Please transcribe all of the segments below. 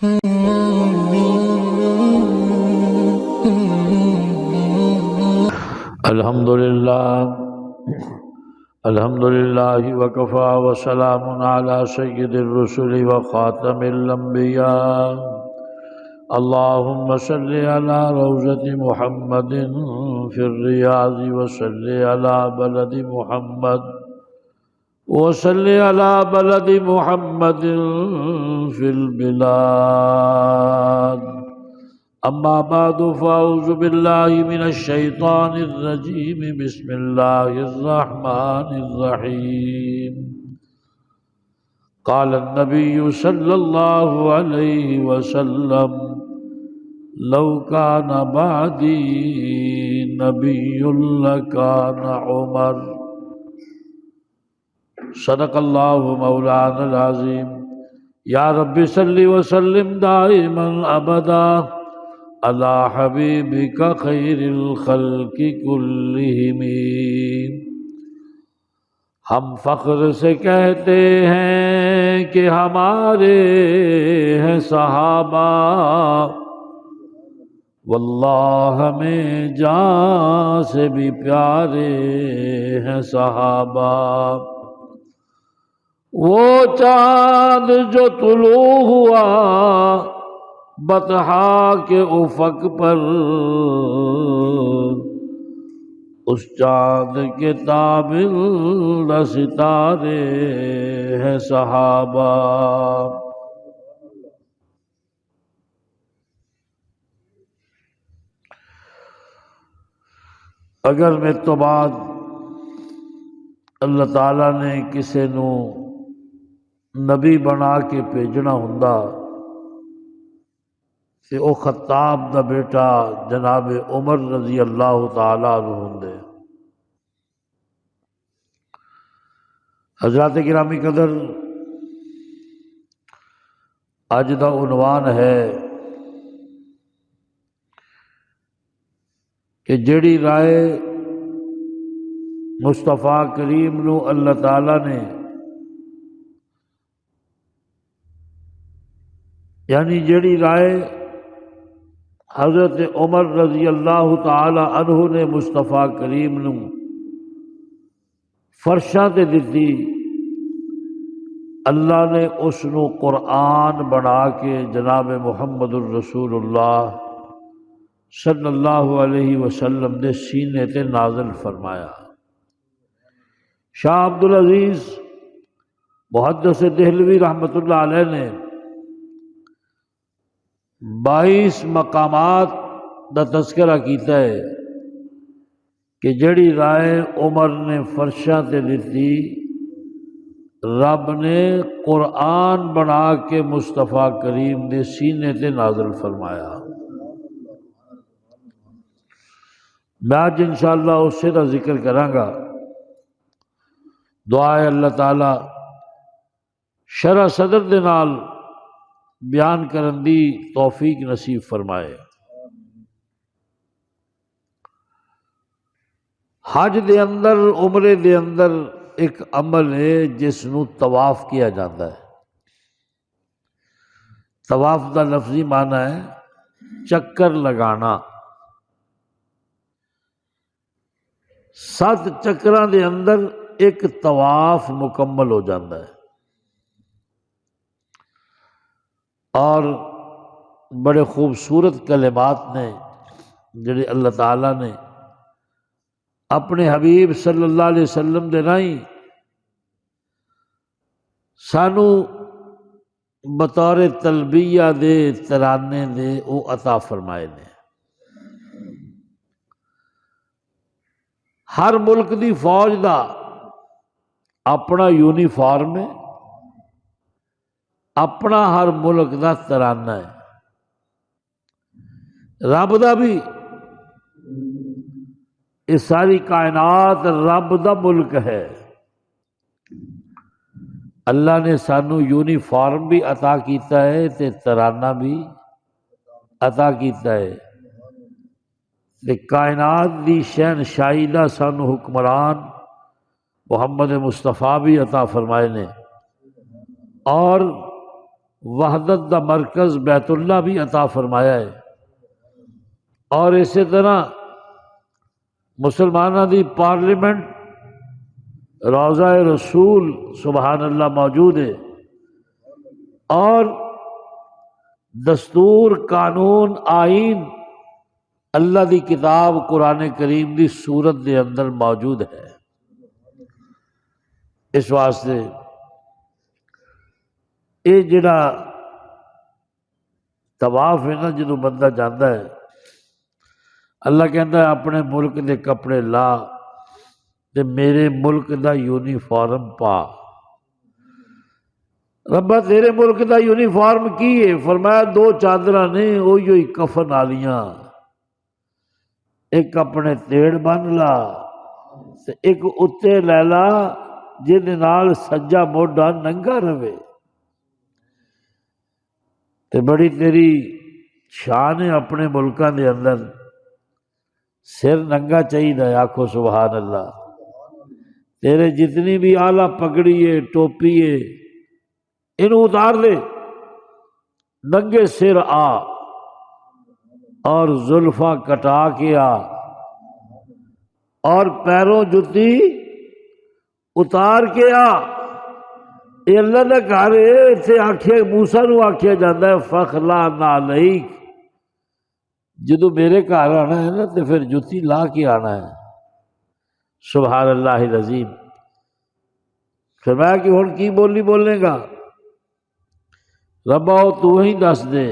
الحمدللہ وکفا وسلام علی سید الرسل وخاتم الانبیاء اللہم صلی علی روضۃ محمد فی الریاض وصلی علی بلد محمد وصلی علی بلد محمد فی البلاد اما بعد فاعوذ باللہ من الشیطان الرجیم بسم اللہ الرحمن الرحیم قال النبی صلی اللہ علیہ وسلم لو کان بعدی نبی لکان عمر صدق اللہ مولانا العظیم یا رب صلی وسلم دائما ابدا علی حبیبک خیر الخلق کلہم۔ ہم فخر سے کہتے ہیں کہ ہمارے ہیں صحابہ، واللہ ہمیں جان سے بھی پیارے ہیں صحابہ۔ وہ چاند جو طلوع ہوا بطحا کے افق پر، اس چاند کے تابع ستارے ہیں صحابہ۔ اگر میں تو بعد اللہ تعالیٰ نے کسی نو نبی بنا کے بھیجنا ہوندا کہ او خطاب دا بیٹا جناب عمر رضی اللہ تعالیٰ عنہ ہوندے۔ حضرات گرامی قدر، اج دا عنوان ہے کہ جڑی رائے مصطفیٰ کریم نو اللہ تعالیٰ نے، یعنی جڑی رائے حضرت عمر رضی اللہ تعالی عنہ نے مصطفیٰ کریم نو فرشاں تے دتی، اللہ نے اس نو قرآن بنا کے جناب محمد الرسول اللہ صلی اللہ علیہ وسلم دے سینے تے نازل فرمایا۔ شاہ عبدالعزیز محدث دہلوی رحمۃ اللہ علیہ نے 22 مقامات دا تذکرہ کیتا ہے کہ جڑی رائے عمر نے فرشاں تے دتی، رب نے قرآن بنا کے مصطفیٰ کریم دے سینے تے نازل فرمایا۔ میں آج انشاءاللہ اسے دا ذکر کراں گا۔ دعا ہے اللہ تعالی شرح صدر دے نال بیان کرن دی توفیق نصیب فرمائے۔ حج دے اندر، عمرے دے اندر ایک عمل ہے جس نو طواف کیا جاتا ہے۔ طواف دا لفظی معنی ہے چکر لگانا۔ 7 چکراں دے اندر ایک طواف مکمل ہو جاتا ہے، اور بڑے خوبصورت کلمات نے جڑے اللہ تعالیٰ نے اپنے حبیب صلی اللہ علیہ وسلم دے رائیں سانو بطور تلبیہ دے ترانے دے او عطا فرمائے نے۔ ہر ملک دی فوج دا اپنا یونیفارم ہے، اپنا ہر ملک دا ترانہ ہے۔ رب دا بھی، یہ ساری کائنات رب دا ملک ہے۔ اللہ نے سانو یونیفارم بھی عطا کیتا ہے تے ترانہ بھی عطا کیتا ہے، تے کائنات دی شہنشاہی دا سانو حکمران محمد مصطفیٰ بھی عطا فرمائے نے، اور وحدت دا مرکز بیت اللہ بھی عطا فرمایا ہے، اور اسی طرح مسلمانوں دی پارلیمنٹ روضہ رسول سبحان اللہ موجود ہے، اور دستور، قانون، آئین اللہ دی کتاب قرآن کریم دی صورت دے اندر موجود ہے۔ اس واسطے یہ جڑا طواف ہے نا، جدوں بندہ جاندا ہے، اللہ کہندا ہے اپنے ملک دے کپڑے لا تے میرے ملک دا یونیفارم پا۔ ربا تیرے ملک دا یونیفارم کی ہے؟ فرمایا دو چادراں نے، اوہی کفن والیاں، ایک اپنے تیڑ بن لا تے ایک اتنے لے لا جہدے نال سجا موڈا ننگا رہے۔ تے بڑی تیری شان ہے اپنے ملکاں دے اندر، سر ننگا چاہیے، آکھو سبحان اللہ۔ تیرے جتنی بھی آلہ پگڑی ہے، ٹوپی ہے، انہوں اتار لے، ننگے سر آ، اور زلفاں کٹا کے آ، اور پیروں جتی اتار کے آ۔ یہ اللہ دا گھر ہے، اتنے آکھیا موسیٰ نو آکھیا جاتا ہے فخلا نعلیک، جدو میرے گھر آنا ہے نا تو پھر جتی لا کے آنا ہے۔ سبحان اللہ العظیم۔ فرمایا کہ ہن کی بولی بولنے گا؟ ربا تو ہی دس دے۔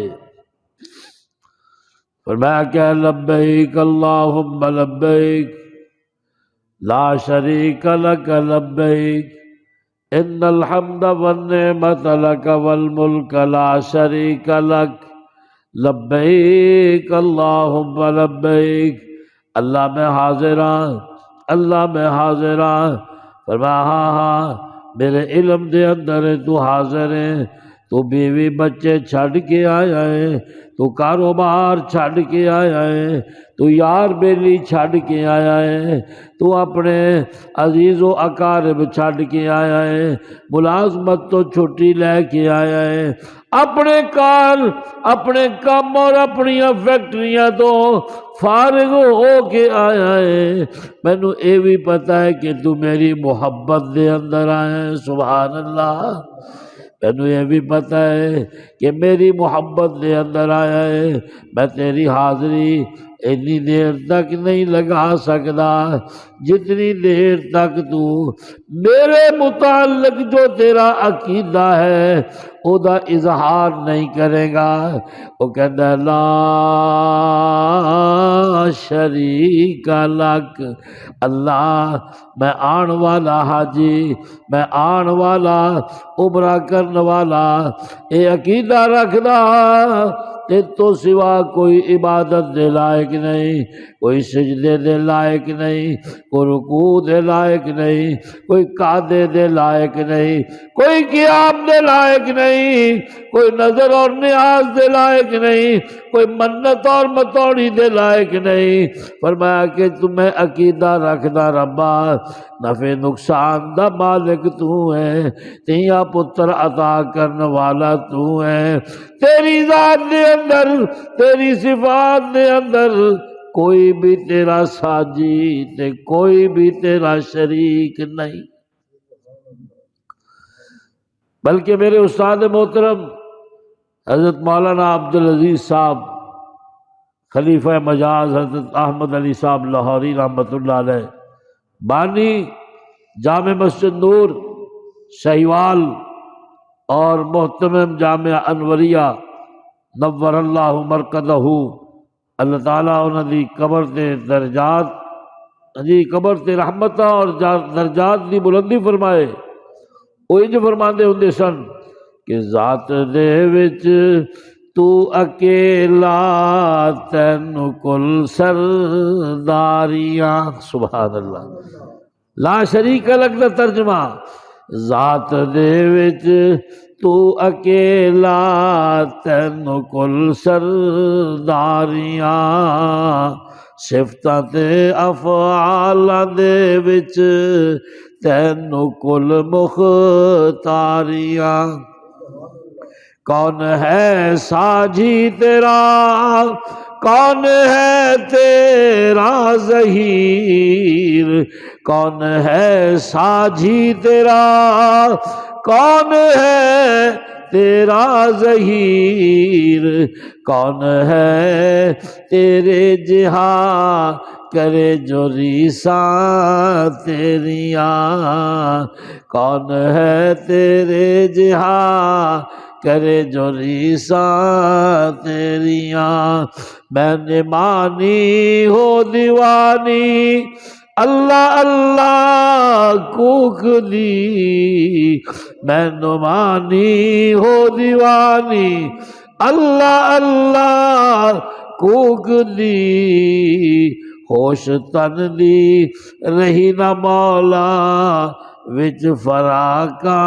فرمایا کہ لبیک اللہم لبیک لا شریک لک لبیک ان الحمد والنعمت لک والملک لا شریک لک لبیک اللہم لبیک۔ اللہ میں حاضر ہاں، اللہ میں حاضر ہاں۔ فرمایا ہاں ہاں میرے علم دے اندر تو حاضر ہے، تو بیوی بچے چھڑ کے آیا ہے، تو کاروبار چھڑ کے آیا ہے، تو یار بیلی چھڑ کے آیا ہے، تو اپنے عزیز و اقارب چھڑ کے آیا ہے، ملازمت تو چھٹی لے کے آیا ہے، اپنے کار، اپنے کام اور اپنی فیکٹریاں تو فارغ ہو کے آیا ہے۔ مینوں یہ بھی پتہ ہے کہ تو میری محبت دے اندر آیا ہے۔ سبحان اللہ۔ مینوں یہ بھی پتہ ہے کہ میری محبت دے اندر آیا ہے، میں تیری حاضری اتنی دیر تک نہیں لگا سکتا جتنی دیر تک تو میرے متعلق جو تیرا عقیدہ ہے او دا اظہار نہیں کرے گا۔ وہ کہتا ہے لا شریک لک، اللہ میں آن والا حاجی، میں آن والا عمرہ کرنے والا اے عقیدہ رکھدا تے تو سوا کوئی عبادت دے لائق نہیں، کوئی سجدے دے لائق نہیں، کوئی رکوع دے لائق نہیں، کوئی قعدے دے لائق نہیں، کوئی قیام دے لائق نہیں، کوئی نظر اور نیاز دے لائق نہیں، کوئی منت اور متوڑی دے لائق نہیں۔ فرمایا کہ تمہیں عقیدہ رکھنا ربا نفع نقصان دا مالک تو ہے، تیاں پتر عطا کرنے والا تو ہے، تیری ذات دے اندر، تیری صفات دے اندر کوئی بھی تیرا ساجی تے کوئی بھی تیرا شریک نہیں۔ بلکہ میرے استاد محترم حضرت مولانا عبدالعزیز صاحب خلیفہ مجاز حضرت احمد علی صاحب لاہوری رحمۃ اللہ علیہ، بانی جامع مسجد نور شہیوال اور محتمم جامعہ انوریہ نور اللہ مرکزہ، اللہ تعالیٰ انہوں دی قبر تے درجات جی قبر تے رحمتہ اور درجات دی بلندی فرمائے۔ وہ انج فرماندے ہوندے سن کہ ذات دے وچ تو اکیلا تینو کل سرداریاں۔ سبحان اللہ۔ لا شریک لک دا ترجمہ، ذات دے وچ تو اکیلا تینو کل سرداریاں، صفتاں تے افعالاں دے وچ تینو کل مختاریاں، کون ہے ساجی تیرا، کون ہے تیرا ظہیر، کون ہے ساجی تیرا، کون ہے تیرا ظہیر، کون ہے تیرے جہاں کرے جو ریساں تیریاں، کون ہے تیرے جہاں کرے جو ریساں تیریاں، میں نے مانی ہو دیوانی اللہ اللہ کوکلی، میں نے مانی ہو دیوانی اللہ اللہ کوکلی، ہوش تن دی رہی نہ مولا وچ فراقاں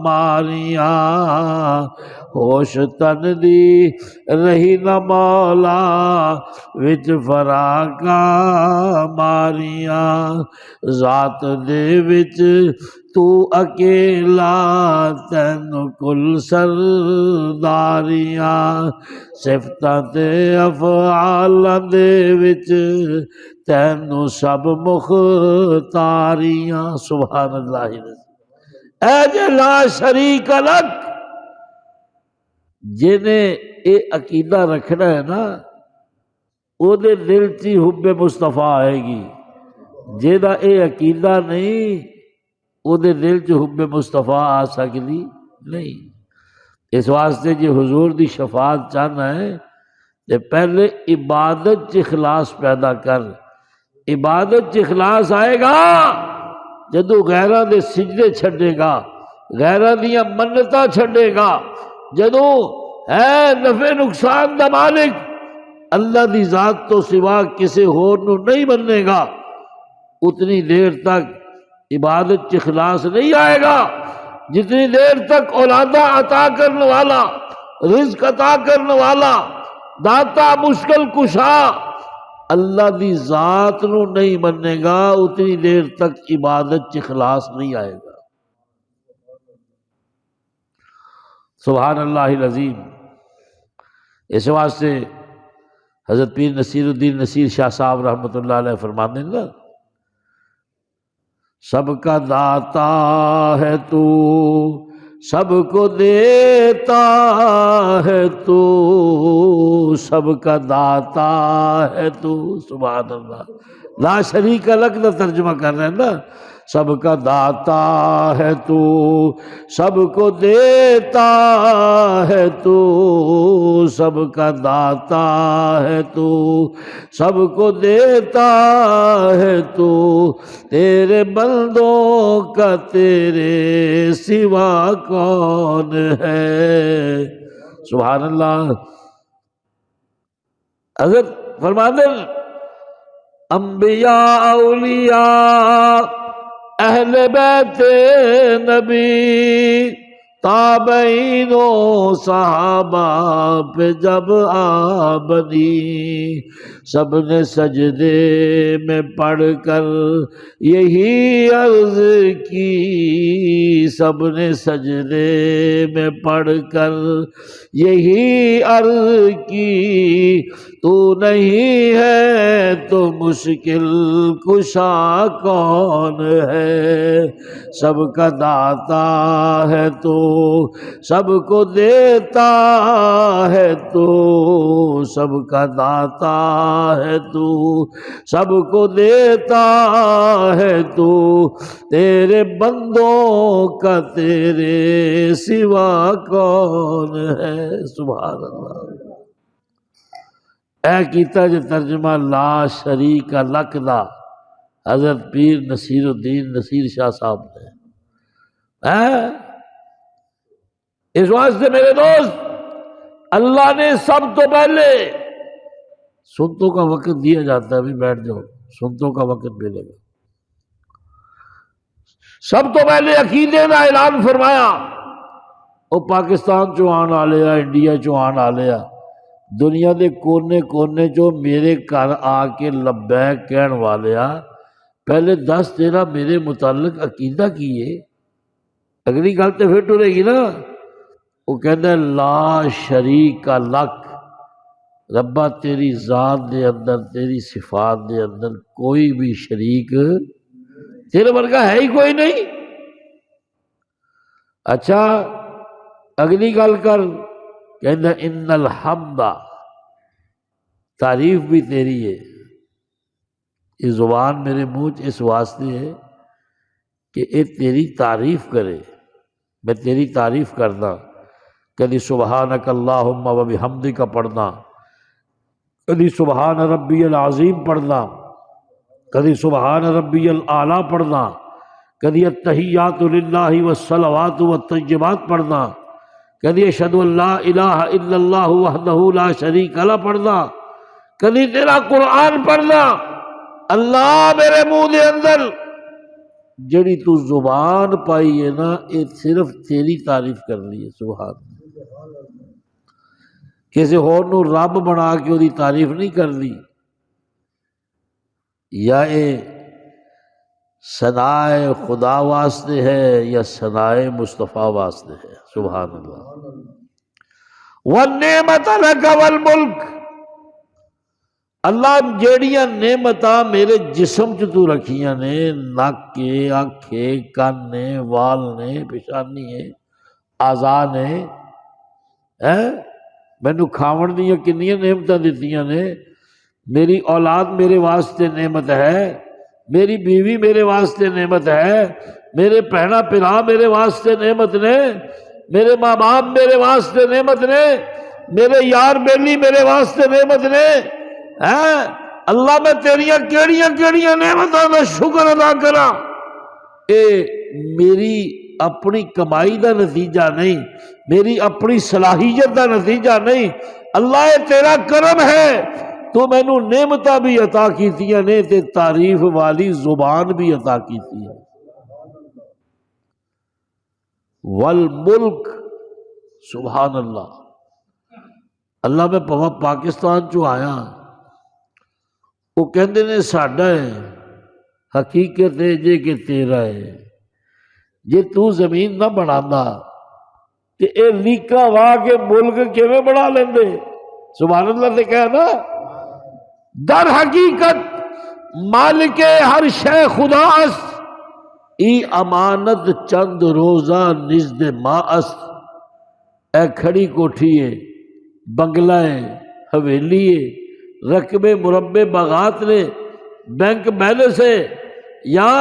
ماریاں، ہوش تن دی رہی نہ مولا وچ فراقاں ماریاں، ذات دے وچ تو اکیلا تینو کل سرداریاں، صفتاں تے افعالاں دے وچ تینو سب مختاریاں، سبحان اللہ، اے جے لا شریک لک، جنہیں اے عقیدہ رکھنا ہے نا او دے دل چی حب مصطفیٰ آئے گی، جیدہ اے عقیدہ نہیں او دے دل چ حب مصطفیٰ آ سکتی نہیں۔ اس واسطے جی حضور دی شفاعت چاہنا ہے تے پہلے عبادت چ اخلاص پیدا کر، عبادت چ اخلاص آئے گا جدو غیراں دے سجدے چھڈے گا، غیراں دیاں منتاں چھڈے گا، جدو ہے نفع نقصان دا مالک اللہ دی ذات تو سوا کسے ہور نو نہیں مننے گا، اتنی دیر تک عبادت چ اخلاص نہیں آئے گا جتنی دیر تک اولادہ عطا کرنے والا، رزق عطا کرنے والا، داتا مشکل کشا اللہ دی ذات نو نہیں مننے گا، اتنی دیر تک عبادت چ اخلاص نہیں آئے گا۔ سبحان اللہ العظیم۔ اس واسطے حضرت پیر نصیر الدین نصیر شاہ صاحب رحمۃ اللہ علیہ فرماتے ہیں نا، سب کا داتا ہے تو، سب کو دیتا ہے تو، سب کا داتا ہے تو، سبحان اللہ، لا شریک لک کا ترجمہ کر رہے ہیں نا، سب کا داتا ہے تو، سب کو دیتا ہے تو، سب کا داتا ہے تو، سب کو دیتا ہے تو، تیرے بندوں کا تیرے سوا کون ہے، سبحان اللہ۔ حضرت فرماتے ہیں انبیاء اولیاء اہل بیت نبی تابعین و صحابہ پہ جب آ بنی، سب نے سجدے میں پڑھ کر یہی عرض کی، سب نے سجدے میں پڑھ کر یہی عرض کی، تو نہیں ہے تو مشکل کشا کون ہے، سب کا داتا ہے تو، سب کو دیتا ہے تو، سب کا داتا ہے تو، سب کو دیتا ہے تو، تیرے بندوں کا تیرے سوا کون ہے، سبحان اللہ۔ اے کیتا جو ترجمہ لا شریک لک دا حضرت پیر نصیر الدین نصیر شاہ صاحب نے، اس واسطے میرے دوست اللہ نے سب تو پہلے سنتوں کا وقت دیا جاتا ہے، ابھی بیٹھ جاؤ، سنتوں کا وقت ملے گا، سب تو پہلے عقیدے کا اعلان فرمایا، وہ پاکستان چو آن والے آ، انڈیا چو آن والے آ، دنیا دے کونے کونے چو میرے گھر آ کے لبیک کہن والے آ، پہلے دس تیرا میرے متعلق عقیدہ کی ہے، اگلی گل تو پھر ٹرے گی نا، وہ کہتا ہے لا شریک لک، ربا تیری ذات دے اندر، تیری صفات دے اندر کوئی بھی شریک تیرے ورگا ہے ہی کوئی نہیں۔ اچھا اگلی گل کر، کہتا ان الحمد، تعریف بھی تیری ہے، یہ زبان میرے منہ اس واسطے ہے کہ یہ تیری تعریف کرے، میں تیری تعریف کرنا، کبھی سبحانک اللہم و بحمدک پڑھنا، کبھی سبحان ربی العظیم پڑھنا، کبھی سبحان ربی الاعلیٰ پڑھنا، کبھی التحیات للہ والصلوات والطیبات پڑھنا، کبھی اشہد ان لا الہ الا اللہ وحدہ لا شریک لہ پڑھنا، کبھی تیرا قرآن پڑھنا۔ اللہ میرے منہ دے اندر جڑی تو زبان پائی ہے نا، یہ صرف تیری تعریف کرنی ہے، سبحان اللہ، کسی اور نو رب بنا کے وہ تعریف نہیں کرنی، یا یہ ثنائے خدا واسطے ہے یا ثنائے مصطفیٰ واسطے ہے، سبحان اللہ۔ وَالنِّعْمَةَ لَكَ وَالْمُلْكَ، اللہ جیڑیاں نعمتاں میرے جسم چ تو رکھیاں نے، نک کے، اکھے، کن نے، وال نے، پیشانی ہے، اعضاء نے، مینوں کھاون دیاں کنیاں نعمتاں دتیاں نے، میری اولاد میرے واسطے نعمت ہے، میری بیوی میرے واسطے نعمت ہے، میرے بہنا بھرا میرے واسطے نعمت نے، میرے ماں باپ میرے واسطے نعمت نے، میرے یار بیلی میرے واسطے نعمت نے۔ اللہ میں تیریاں کیڑیاں کیڑیاں نعمتاں دا شکر ادا کراں، اے میری اپنی کمائی دا نتیجہ نہیں، میری اپنی صلاحیت دا نتیجہ نہیں، اللہ اے تیرا کرم ہے، تو مینوں نعمتاں بھی عطا کیتیاں نے تے تعریف والی زبان بھی عطا کیتی ہے۔ والملک، سبحان اللہ۔ اللہ میں پاکستان چو آیا، وہ کہندے نے ساڈا ہے، حقیقت ہے جے کہ تیرا ہے، جے تو زمین نہ بنانا تے اے لیکا واہ کے ملک کیویں بنا لیندے؟ سبحان اللہ سے کہا نا، در حقیقت مالک ہر شے خدا است، ای امانت چند روزہ نزد ماں است، اے کھڑی کوٹھی ہے، بنگلہ ہے، حویلی ہے، رقبے مربع باغات نے، بینک بیلنس ہے، یا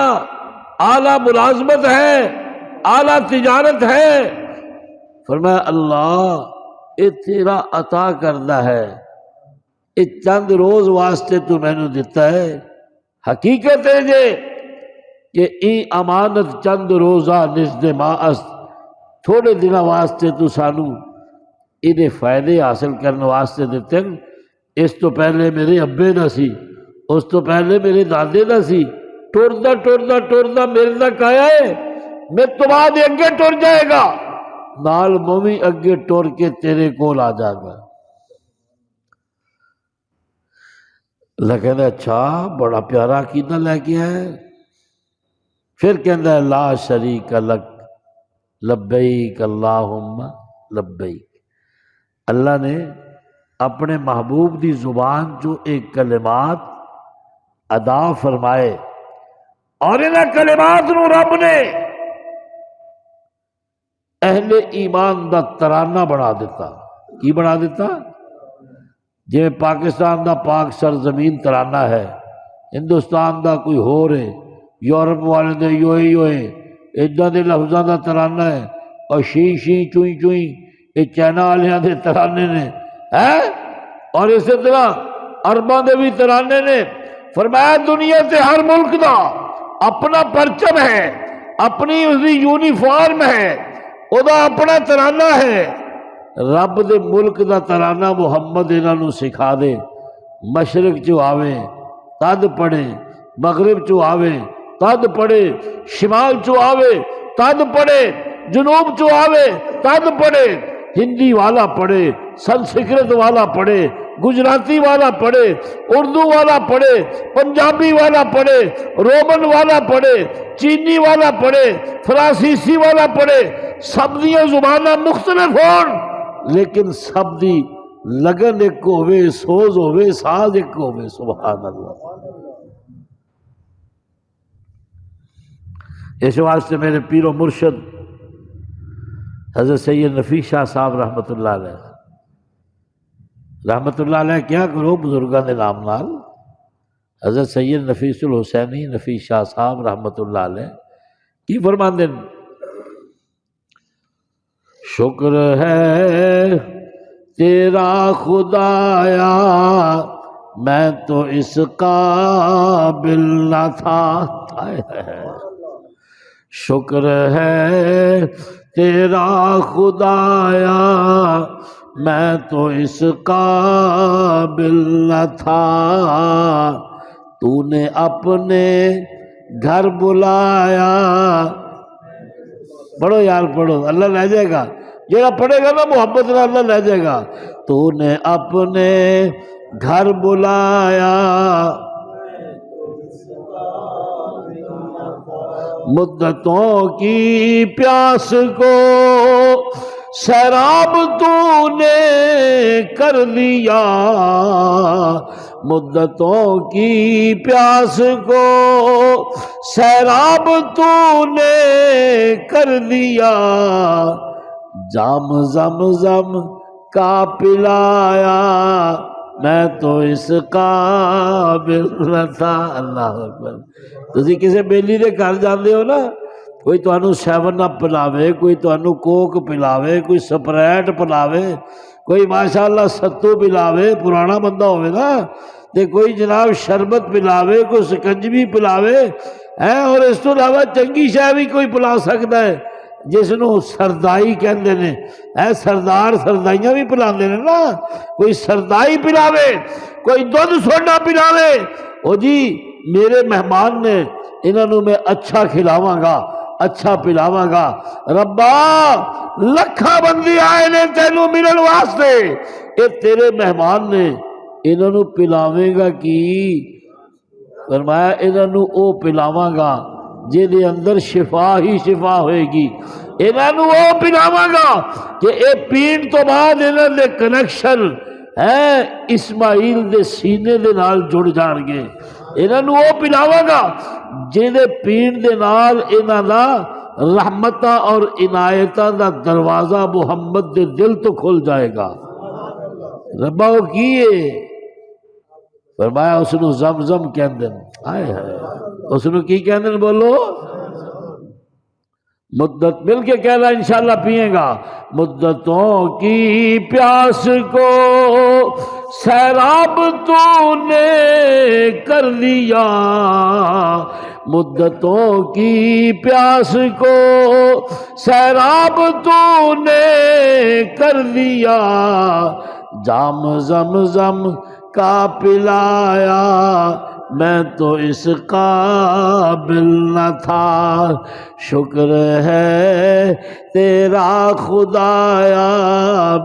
اعلیٰ ملازمت ہے، اعلیٰ تجارت ہے، فرمایا اللہ اے تیرا عطا کردہ ہے، اے چند روز واسطے تو میں نے دیتا ہے، حقیقت ہے جے کہ ای امانت چند روزہ نزد ما است، تھوڑے دنوں واسطے تو سانو یہ فائدے حاصل کرنے واسطے دیتے ہیں۔ اس تو پہلے میرے ابے نہ سی، اس تو پہلے میرے دادے نہ سی، ٹردا ٹردا ٹردا میرے تک آیا ہے، میں تو بعد اگے ٹر جائے گا، نال موی اگے ٹر کے تیرے کول آ جائے گا۔ لیکن اچھا بڑا پیارا عقیدہ لے کے ہے۔ پھر کہندا ہے لا شریک لک لبیک اللہم لبیک، اللہ نے اپنے محبوب دی زبان جو ایک کلمات ادا فرمائے، اور انہاں کلمات نو رب نے اہل ایمان دا ترانہ بنا دیتا۔ کی بنا دیتا؟ جی پاکستان دا پاک سرزمین ترانہ ہے، ہندوستان دا کوئی ہور ہے، یورپ والے دے یوئے ادھا دے لفظاں دا ترانہ ہے، اور شی شی چوئی چوئی یہ چائنا والیاں دے ترانے نے، اور اسی طرح عرباں دے بھی ترانے نے۔ فرمایا دنیا تے ہر ملک دا اپنا پرچم ہے، اپنی اس دی یونیفارم ہے، او دا اپنا ترانہ ہے۔ رب دے ملک دا ترانہ محمد انہاں نو سکھا دے، مشرق چو آوے تد پڑھے، مغرب چو آوے تد پڑھے، شمال چو آوے تد پڑھے، جنوب چو آوے تد پڑھے، ہندی والا پڑھے، سنسکرت والا پڑھے، گجراتی والا پڑھے، اردو والا پڑھے، پنجابی والا پڑھے، رومن والا پڑھے، چینی والا پڑھے، فرانسیسی والا پڑھے، سب دیاں زباناں مختلف ہون لیکن سب دی لگن ایک ہوئے، سوز ہوئے، ساز ایک ہوئے. سبحان اللہ. اس واسطے میرے پیر و مرشد حضرت سید نفیس شاہ صاحب رحمت اللہ علیہ کیا کرو بزرگاں دے نام نال. حضرت سید نفیس الحسینی نفیس شاہ صاحب رحمت اللہ علیہ کی فرماندے ہیں، شکر ہے تیرا خدایا میں تو اس قابل نہ تھا. شکر ہے تیرا خدایا میں تو اس قابل نہ تھا، تو نے اپنے گھر بلایا. پڑھو یار پڑھو، اللہ لے جائے گا. جیڑا پڑھے گا نا محبت نہ اللہ لے جائے گا. تو نے اپنے گھر بلایا مدتوں کی پیاس کو سیراب تو نے کر لیا، مدتوں کی پیاس کو سیراب تو نے کر لیا، جام زمزم کا پلایا میں تو اس قابل نہ تھا. اللہ اکبر. تسی کسی بیلی دے گھر جاندے ہو نا، کوئی تانوں 7 اپ پلاوے، کوئی تانوں کوک پلاوے، کوئی سپریٹ پلاوے، کوئی ماشاءاللہ ستو پلاوے، پرانا بندہ ہوئے نا، تے کوئی جناب شربت پلاوے، کوئی سکنجوی پلاوے ہے، اور اس تو علاوہ چنگی شے بھی کوئی پلا سکتا ہے جس نو سردائی کہندے نے. سردار سردائیاں بھی پلاندے نے نا. کوئی سردائی پلاوے، کوئی دودھ سوڈا پلاوے. او جی میرے مہمان نے، انہوں میں اچھا کھلاواں گا، اچھا پلاواں گا. ربا لکھا بندی آئے نے تینوں ملن واسطے، اے تیرے مہمان نے، انہوں پلاویں گا کی؟ فرمایا انہوں او پلاواں گا جہدے اندر شفا ہی شفا ہوئے گی. انہوں وہ پلاواں گا کہ اے پین تو بعد انہوں نے کنیکشن ہے اسماعیل دے سینے دے نال جڑ جان گے. انہوں وہ پلاواں گا جہدے پین دے نال انہاں دا رحمتاں اور عنایتاں دا دروازہ محمد دے دل تو کھل جائے گا. ربا وہ کیے؟ فرمایا اس نو زمزم کہندے ہیں. آئے ہائے، اس نو کی کہندے ہیں؟ بولو. مدت مل کے کہنا انشاءاللہ پیئے گا. مدتوں کی پیاس کو سیراب تو نے کر لیا، مدتوں کی پیاس کو سیراب تو نے کر لیا، جام زمزم کا پلایا میں تو اس قابل نہ تھا. شکر ہے تیرا خدایا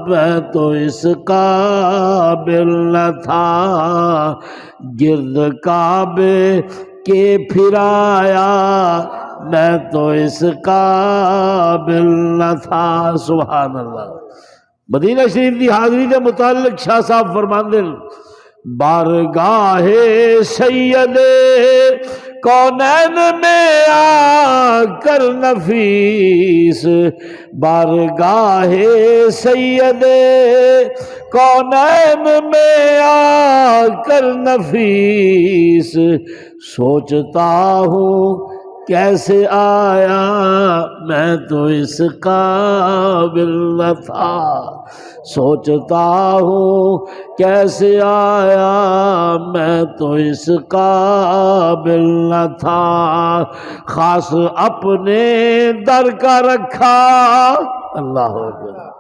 میں تو اس قابل نہ تھا، گرد کعبے کے پھرایا میں تو اس قابل نہ تھا. سبحان اللہ. مدینہ شریف کی حاضری کے متعلق شاہ صاحب فرماندے ہیں، بارگاہ سید کونین میں آ کر نفیس، بارگاہ سید کونین میں آ کر نفیس، سوچتا ہوں کیسے آیا میں تو اس قابل نہ تھا، سوچتا ہوں کیسے آیا میں تو اس قابل نہ تھا، خاص اپنے در کا رکھا. اللہ اکبر.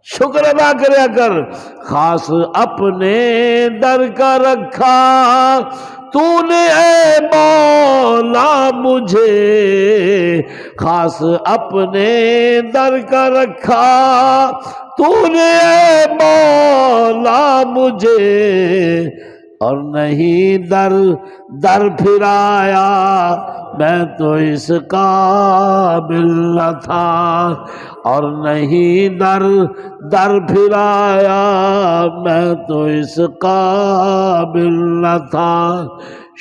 شکر ادا کریا کر. خاص اپنے در کا رکھا تو نے اے مولا مجھے، خاص اپنے در کا رکھا تو نے اے مولا مجھے، اور نہیں در در پھرایا میں تو اس قابل نہ تھا، اور نہیں در در پھرایا میں تو اس قابل نہ تھا،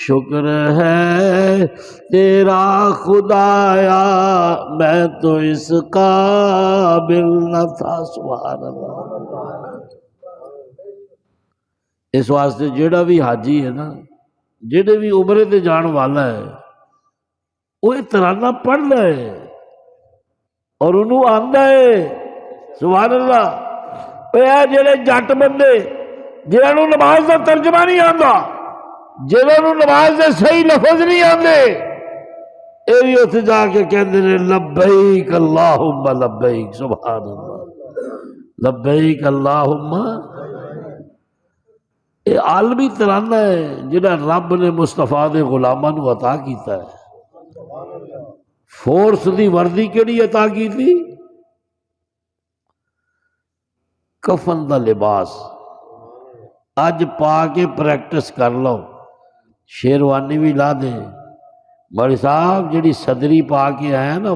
شکر ہے تیرا خدایا میں تو اس قابل نہ تھا۔ سبحان اللہ۔ اس واسطے جیڑا بھی حاجی ہے نا، جیڑے بھی عمرے تے جان والا ہے، وہ یہ ترانہ پڑھدا ہے اور انہوں آندا ہے سبحان اللہ۔ اے جڑے جٹ بندے جنہاں نوں نماز دا ترجمہ نہیں آندا، جنہاں نوں نماز دے صحیح لفظ نہیں آندے، اے بھی اتھے جا کے کہندے نے لبیک اللہم لبیک، سبحان اللہ، لبیک اللہم۔ یہ عالمی ترانہ ہے جنہاں رب نے مصطفیٰ دے غلاماں نوں عطا کیتا ہے۔ فورس دی وردی کیڑی عطا کی تھی؟ کفن دا لباس۔ اج پا کے پریکٹس کر لو، شیروانی بھی لا دے، مولوی صاحب جڑی صدری پا کے آیا نا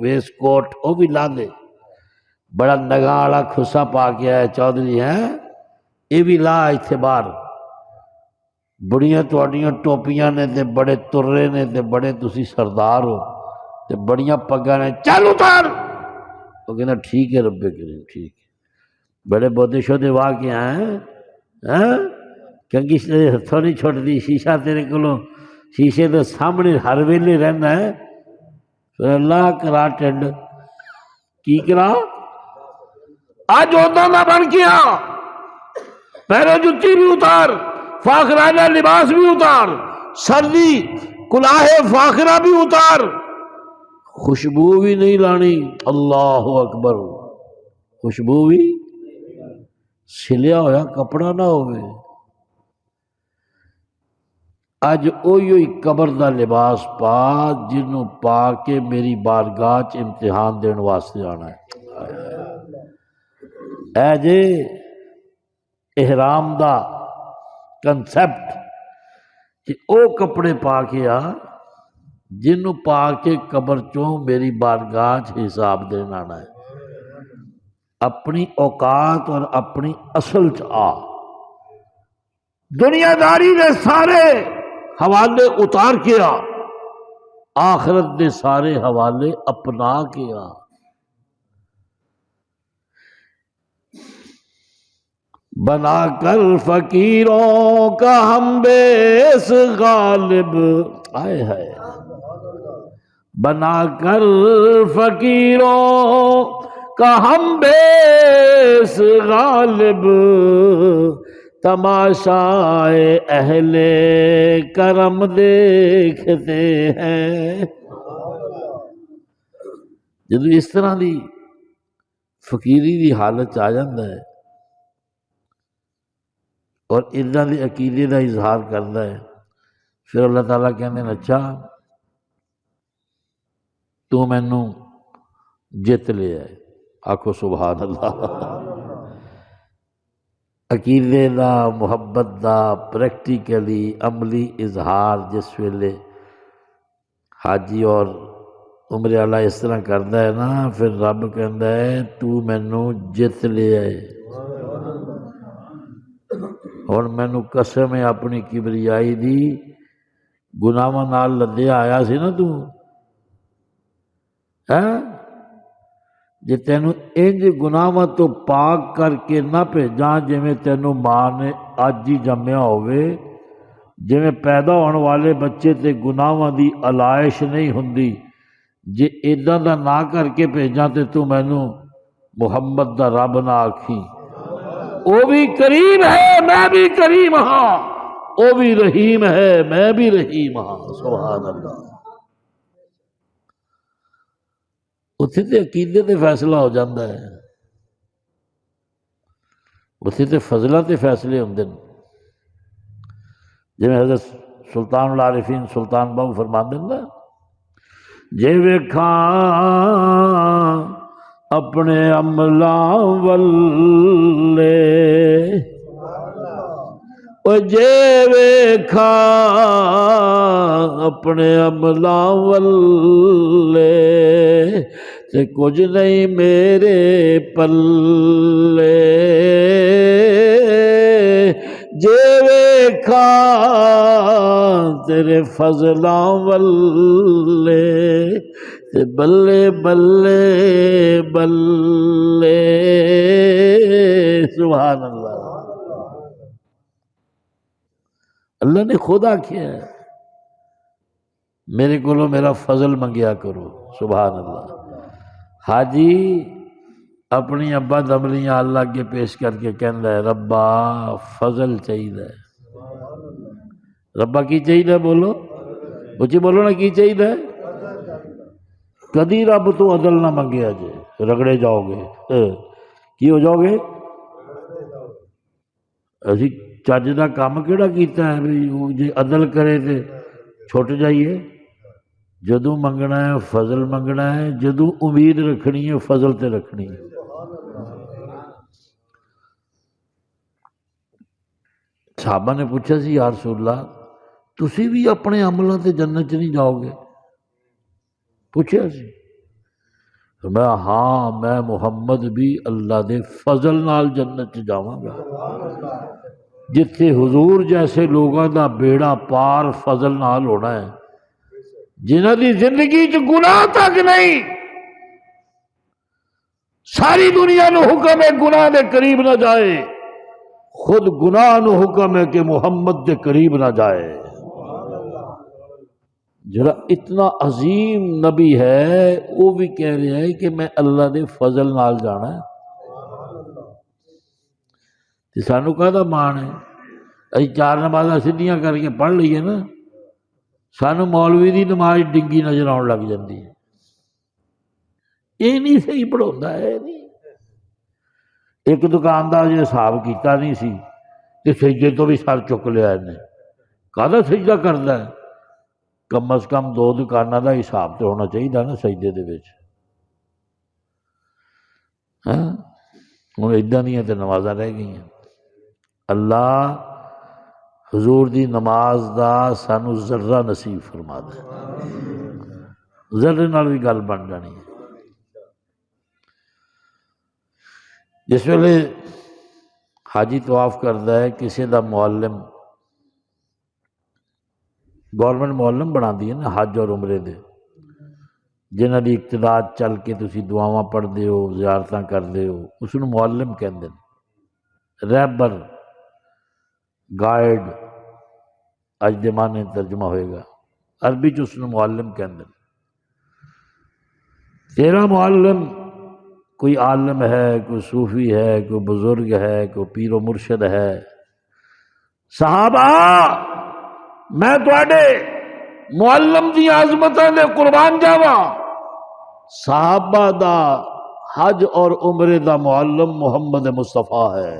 ویس کوٹ وہ بھی لا دے، بڑا نگاہ والا کھسا پا کے آیا چودھری ہے یہ بھی لا ایتھے باہر، بڑیاں تواڈیاں ٹوپیاں نے تے بڑے ترے نے تے بڑے تسی سردار ہو تے بڑیاں پگاں نے، چل اتار۔ وہ کہنا ٹھیک ہے رب کریم ٹھیک ہے، بڑے بودے شودے واہ کے آئے ہیں، کنگھی ہتھوں نہیں چھوٹتی، شیشہ تیرے کولوں شیشے دے سامنے ہر ویلے رہنا ہے، پھر اللہ کرا ٹنڈ کی کرا آج اودا نہ بن کیا، پیروں جتی بھی اتار، فاخرانہ لباس بھی اتار، سردی کلاه فاخرہ بھی اتار، خوشبو بھی نہیں لانی، اللہ اکبر، خوشبو بھی سلیا ہویا کپڑا نہ ہوئے۔ اج اوہی قبر دا لباس پا جنوں پا کے میری بارگاہ چ امتحان دین واسطے آنا ہے۔ اے جے احرام دا کنسپٹ کہ او کپڑے پا کے آ جنوں پا کے قبر چوں میری بارگاہ چ حساب دین آنا ہے۔ اپنی اوقات اور اپنی اصل چ آ، دنیا داری دے سارے حوالے اتار کے آ، آخرت دے سارے حوالے اپنا کے آ۔ بنا کر فقیروں کا ہم بیس غالب، آئے ہے بنا کر فقیروں کا ہم بیس غالب، تماشائے اہل کرم دیکھتے ہیں۔ جدو اس طرح دی فقیری دی حالت آ جاندہ ہے اور ادھا دی عقیدے دا اظہار کرتا ہے، پھر اللہ تعالیٰ کہنے ہیں اچھا تو میں نوں جت لے آئے، آکھو سبحان اللہ۔ عقیدے دا محبت دا پریکٹیکلی عملی اظہار جس ویلے حاجی اور عمرے والا اس طرح کرتا ہے نا، پھر رب کہندا ہے تو مینوں جت لے آئے۔ ہن مینوں قسم ہے اپنی کبریائی دی، گناہاں نال لدیا آیا سی نا تو، جے تینوں انج گناہاں تو پاک کر کے نہ بھیجاں جویں تینوں ماں نے اج ہی جمیا ہوئے، جویں پیدا ہونے والے بچے تے گناہاں دی علائش نہیں ہوندی، جے ایداں دا نہ کر کے بھیجاں تے تو مینوں محمد دا رب نہ آکھی۔ وہ بھی کریم ہے میں بھی کریم ہاں، وہ بھی رحیم ہے میں بھی رحیم ہاں، سبحان اللہ۔ اتھے تے عقیدے تے فیصلہ ہو جاندہ ہے، اتھے تے فضلہ تے فیصلے ہوندے ہیں، جنہیں حضرت سلطان العارفین سلطان باہو فرماندے ہیں نا، جے ویکھاں اپنے عملاں ولے، جے ویکھا اپنے عملاں ولے تے کچھ نہیں میرے پلے، جے ویکھا تیرے فضلاں ولے تے بلے بلے بلے۔ سبحان اللہ، اللہ نے خود آکھیا ہے میرے کولو میرا فضل منگیا کرو۔ سبحان اللہ۔ حاجی اپنی ابا دملیاں اللہ کے پیش کر کے کہندا ہے ربا فضل چاہیے، ربا کی چاہیے؟ بولو اچھی بولو نا، کی چاہیے؟ کدی رب تو عدل نہ منگیا جے، رگڑے جاؤ گے، کی ہو جاؤ گے؟ اسی چج دا کام کیڑا کیتا ہے بھی جی عدل کرے تے چھٹ جائیے؟ جدوں منگنا ہے فضل منگنا ہے، جدوں امید رکھنی ہے فضل تے رکھنی ہے۔ صحابہ نے پوچھا سی یا رسول اللہ تسی بھی اپنے عملاں تے جنت چ نہیں جاؤ گے؟ پوچھا سی، میں ہاں میں محمد بھی اللہ دے فضل نال جنت چ جاواں گا، جتھے حضور جیسے لوگاں دا بیڑا پار فضل نال ہونا ہے، جنہاں دی زندگی چ گناہ تک نہیں، ساری دنیا نو حکم ہے گناہ دے قریب نہ جائے، خود گناہ نو حکم ہے کہ محمد دے قریب نہ جائے۔ جڑا اتنا عظیم نبی ہے وہ بھی کہہ رہا ہے کہ میں اللہ دے فضل نال جانا ہے، تے سانو کہدا مان ہے؟ اسی چار نمازاں سیدھیاں کر کے پڑھ لئیے نا، سانو مولوی دی نماز ڈنگی نظر آن لگ جاندی ہے، یہ نہیں صحیح پڑھاوندا ہے۔ نہیں ایک دکاندار جی حساب کیتا نہیں سی تے سجدے تو بھی سر چک لیا انہیں، کہدا سجدہ کردا ہے؟ کم از کم دو دکانوں کا حساب تو ہونا چاہیے نا سجدے دے وچ، ہاں ہوں اداں دیاں تے نمازاں رہ گئی ہیں۔ اللہ حضور دی نماز دا سانو ذرہ نصیب فرما دے، ذرے نال بھی گل بن جانی ہے۔ جس ویلے حاجی طواف کردا ہے، کسی دا معلم گورنمنٹ معلم بنا دی ہے نا حج اور عمرے دے، جنہاں دی اقتدار چل کے تسی دعاواں پڑھدے ہو، زیارتاں کردے ہو، اس نوں معلم کہندے ہیں، رہبر، گائیڈ اج دے معنی ترجمہ ہوئے گا، عربی چ اس نوں معلم کہندے ہیں۔ تیرا معلم کوئی عالم ہے، کوئی صوفی ہے، کوئی بزرگ ہے، کوئی پیر و مرشد ہے۔ صحابہ میں تواڈے معلم دی عظمتاں دے قربان جاواں، صحابہ دا حج اور عمرے دا معلم محمد مصطفیٰ ہے۔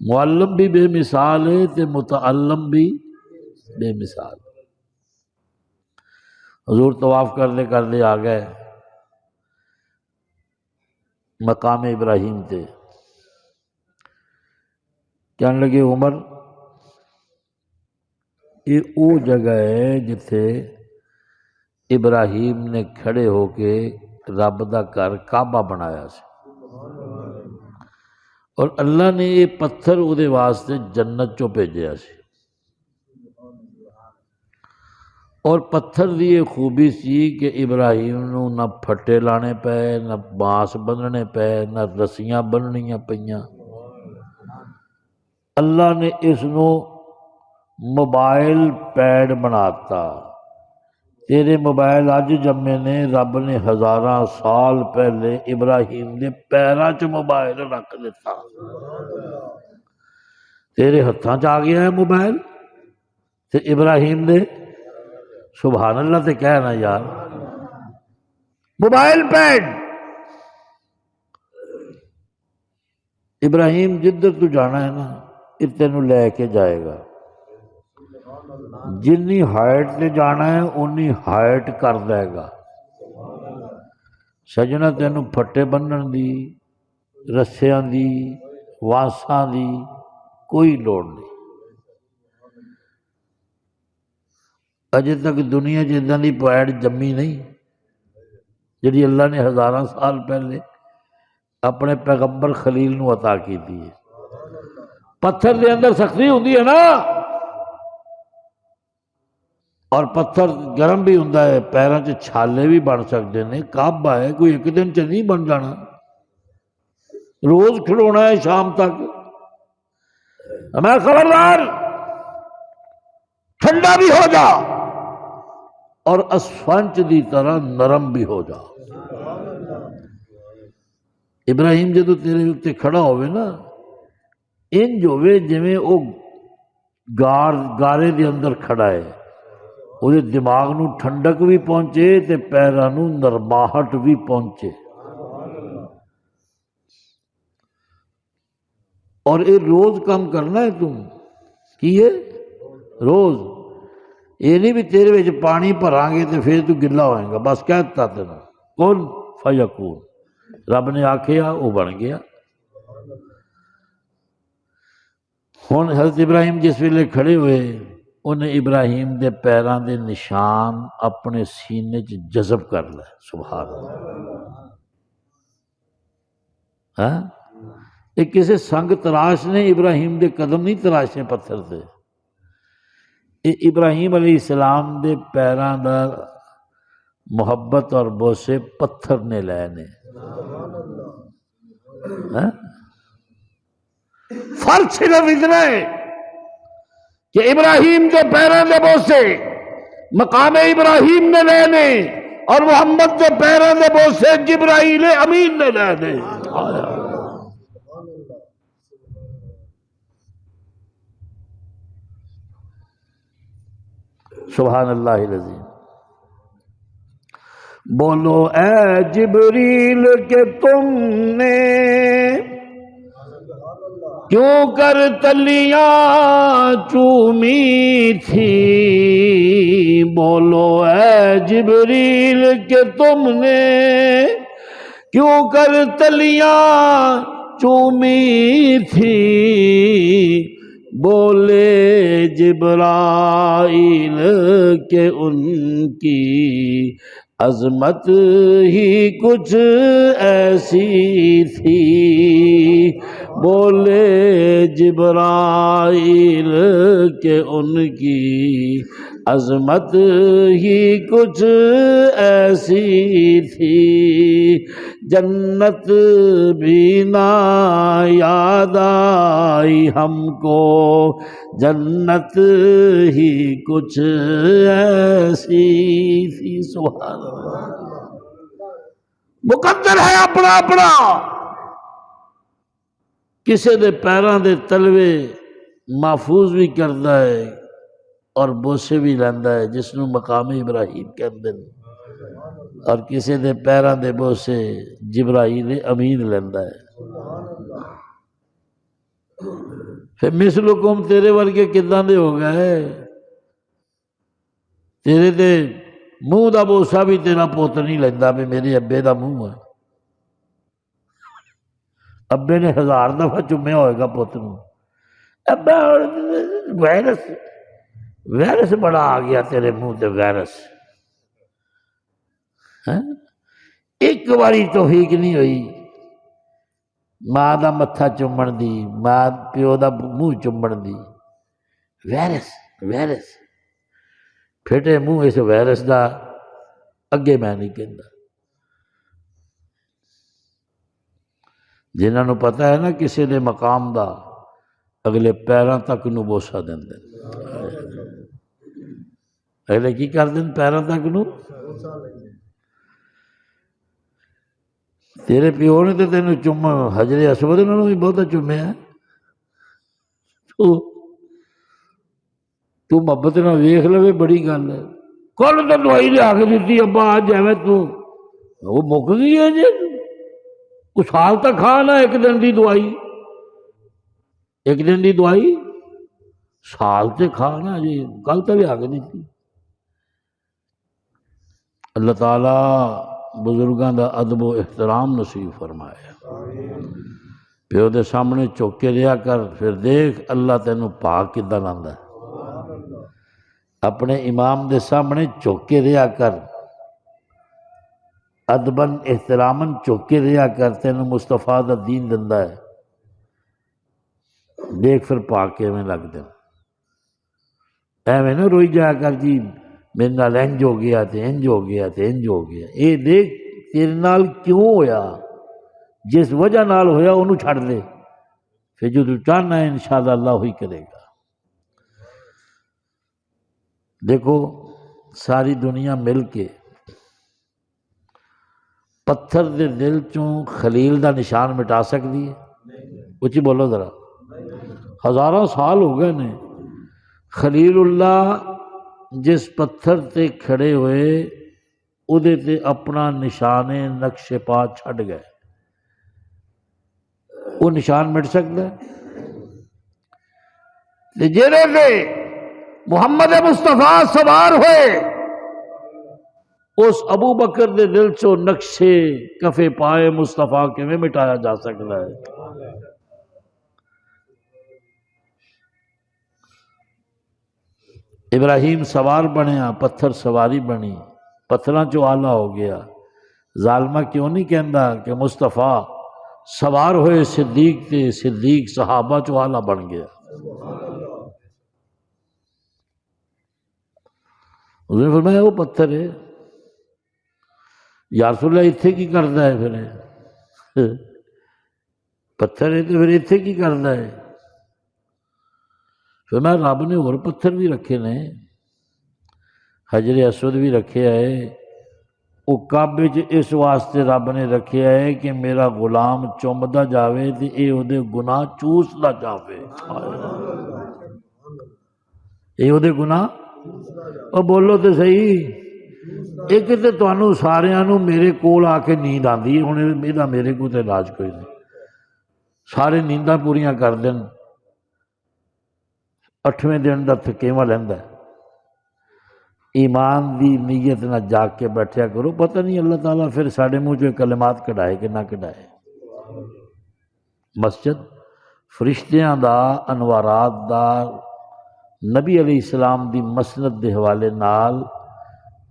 معلم بھی بے مثال ہے تے متعلم بھی بے مثال۔ حضور طواف کرتے آ گئے مقام ابراہیم تے، کہنے لگے عمر یہ او جگہ ہے جتھے ابراہیم نے کھڑے ہو کے رب دا گھر کعبہ بنایا سی، اور اللہ نے یہ پتھر او دے واسطے جنت چوں بھیجیا سی، اور پتھر دی یہ خوبی سی کہ ابراہیم نو نہ پھٹے لانے پے، نہ بانس بننے پے، نہ رسیاں بننیاں پیاں۔ اللہ نے اس نو موبائل پیڈ بناتا، تیرے موبائل اج جمے نے، رب نے ہزاراں سال پہلے ابراہیم دے پیراں چ موبائل رکھ دیتا، تیرے ہتھاں چ آ گیا ہے موبائل تے ابراہیم دے، سبحان اللہ تے کہنا یار، موبائل پیڈ۔ ابراہیم جدھر تو جانا ہے نا یہ تینوں لے کے جائے گا، جنی ہائٹ تے جانا ہے اونی ہائٹ کر دے گا۔ سجنا تینوں پھٹے بنن دی، رسیاں دی، واساں دی کوئی لوڑ نہیں۔ اجے تک دنیا جداں دی پوائٹ جمی نہیں جڑی اللہ نے ہزاراں سال پہلے اپنے پیغمبر خلیل نو عطا کیتی ہے۔ پتھر دے اندر سختی ہوندی ہے نا، اور پتھر گرم بھی ہوندا ہے، پیراں چ چھالے بھی بن سکتے ہیں۔ کعبہ ہے، کوئی ایک دن چ نہیں بن جانا، روز کھڑونا ہے شام تک۔ ہمیں خبردار، ٹھنڈا بھی ہو جا اور اسفنج دی طرح نرم بھی ہو جا۔ ابراہیم جدو تیرے اتنے کھڑا ہوئے نا، انج ہوئے جویں او گارے دے اندر کھڑا ہے، وہ دماغ نو ٹھنڈک بھی پہنچے تے پیراں نو نرماہٹ بھی پہنچے۔ اور یہ روز کام کرنا ہے تم کی ہے روز، یہ نہیں بھی تیرے وچ پانی بھراں گے تے پھر تو گلا ہوئے گا، بس کہہ دیتا تینوں کن فیکون، رب نے آکھیا وہ بن گیا۔ ہن حضرت ابراہیم جس ویلے کھڑے ہوئے، انہیں ابراہیم دے پیراں دے نشان اپنے سینے چ جذب کر لے۔ سبحان اللہ۔ ہاں، یہ کسی سنگ تراش نے ابراہیم دے قدم نہیں تراشے پتھر سے، یہ ابراہیم علیہ السلام دے پیراں دا محبت اور بوسے پتھر نے لے نے۔ فرق صرف اتنا ہے کہ ابراہیم کے پیراں دے بوسے مقام ابراہیم نے لینے، اور محمد کے پیراں دے بوسے جبرائیل امین نے لینے۔ سبحان اللہ العظیم۔ بولو اے جبریل کہ تم نے کیوں کر تلیاں چومی تھی، بولو اے جبریل کہ تم نے کیوں کر تلیاں چومی تھی، بولے جبرائیل کہ ان کی عظمت ہی کچھ ایسی تھی، بولے جبرائیل کہ ان کی عظمت ہی کچھ ایسی تھی، جنت بھی نہ یاد آئی ہم کو، جنت ہی کچھ ایسی تھی۔ سبحان اللہ۔ مقدر ہے اپنا اپنا، کسی دے پیراں دے تلوے محفوظ بھی کرتا ہے اور بوسے بھی لیندا ہے، جس نو مقام ابراہیم کہندے ہیں، اور کسی دے پیراں دے بوسے جبرائیل امین لیندا ہے۔ پھر مثلکم تیرے ورگے کداں دے ہو گئے، تیرے تے منہ دا بوسا بھی تیرا پوت نہیں لیندا، بھی میرے ابے دا منہ ہے، ابے نے 1000 دفعہ چومیا ہوئے گا پوت نو، ابا وائرس بڑا آ گیا تیرے منہ تے، وائرس ایک باری توفیق نہیں ہوئی ماں دا متھا چومن دی، ماں پیو دا منہ چومن دی، وائرس وائرس پھٹے منہ اس وائرس دا اگے میں نہیں کہندا۔ جنہاں نو پتہ ہے نا کسی دے مقام دا، اگلے پیراں تک نو بوسا دیندے، اگلے کی کر دیں پیراں تک نو۔ تیرے پیو نے تو تینوں چوم حجر اسود انہوں نے بھی بہتا چومیا، تو محبت نہ ویکھ لوے بڑی گل ہے۔ کل تو دوائی لیا کے دیتی ابا آج ایویں تو وہ مک گئی ہے جی، کچھ سال تک کھانا ایک دن دی دوائی، ایک دن دی دوائی سال تے کھانا جی، کل تو لیا کے دیتی۔ اللہ تعالیٰ بزرگاں دا ادب و احترام نصیب فرمائے۔ پیو دے سامنے چوک کے رہا کر، پھر دیکھ اللہ تینوں پاک کدھر لاندہ ہے۔ اپنے امام دے سامنے چوک کے رہا کر، ادباً احتراماً چوک کے رہا کر، تینوں مصطفیٰ دا دین دندہ ہے۔ دیکھ پھر پاک کے میں لگ دیں، ایویں نہ روئی جایا کر جی میرے نال انج ہو گیا تے انج ہو گیا تے انج ہو گیا۔ اے دیکھ تیرے نال کیوں ہویا، جس وجہ نال ہویا انہوں چھڑ دے، پھر جو تو چاہنا ہے انشاءاللہ اللہ ہی کرے گا۔ دیکھو ساری دنیا مل کے پتھر دے دل چوں خلیل دا نشان مٹا سکتی ہے؟ اچھی بولو ذرا، ہزاروں سال ہو گئے نے، خلیل اللہ جس پتھر تے کھڑے ہوئے اودے تے اپنا نشان نقش پا چھڑ گئے، وہ نشان مٹ سکتا ہے؟ جیڑے تے محمد مصطفیٰ سوار ہوئے اس ابو بکر دے دل چو نقشے کفے پائے مصطفیٰ کے میں مٹایا جا سکتا ہے؟ ابراہیم سوار بنیا، پتھر سواری بنی، پتھراں چو آلہ ہو گیا۔ ظالمہ کیوں نہیں کہندا کہ مصطفیٰ سوار ہوئے صدیق تے، صدیق صحابہ چو آلہ بن گیا۔ اس نے فرمایا وہ پتھر ہے، یا رسول اللہ اتھے کی کردا ہے؟ پھر پتھر ہے تو پھر اتھے کی کردا ہے؟ فرمایا رب نے اور پتھر بھی رکھے نے، حجر اسود بھی رکھے ہے، وہ کعبے چ اس واسطے رب نے رکھے ہے کہ میرا غلام چومدا جاوے تے اے اودے گناہ چوسدا جاوے۔ اے اودے گناہ، او بولو تے صحیح، ایک تے تانوں ساریاں نوں میرے کول آ کے نیند آندی، ہن میرا میرے کو تے علاج کوئی نہیں، سارے نینداں پوریاں کر دین، 8ویں دن دا تھکیواں لیندا ہے۔ ایمان دی نیت نہ جاگ کے بیٹھیا کرو، پتہ نہیں اللہ تعالیٰ پھر ساڑھے منہ جو کلمات کڑھائے کہ نہ کڑھائے۔ مسجد فرشتیاں دا، انوارات دا، نبی علیہ السلام دی مسند دے حوالے نال